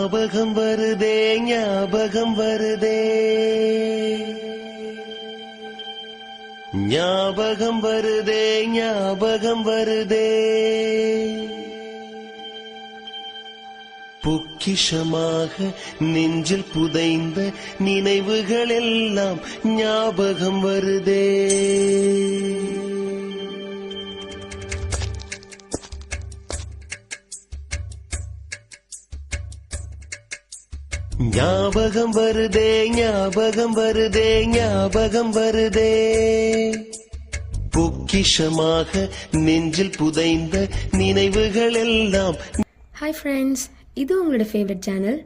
ஞாபகம் வருதே ஞாபகம் வருதே ஞாபகம் வருதே ஞாபகம் வருதே பொக்கிஷமாக நெஞ்சில் புதைந்த நினைவுகள் எல்லாம் ஞாபகம் வருதே ஞாபகம் வருதே ஞாபகம் வருதே ஞாபகம் வருதே பொக்கிஷமாக நெஞ்சில் புதைந்த நினைவுகள் எல்லாம். ஹாய் ஃப்ரெண்ட்ஸ், இது உங்களோட ஃபேவரட் சேனல்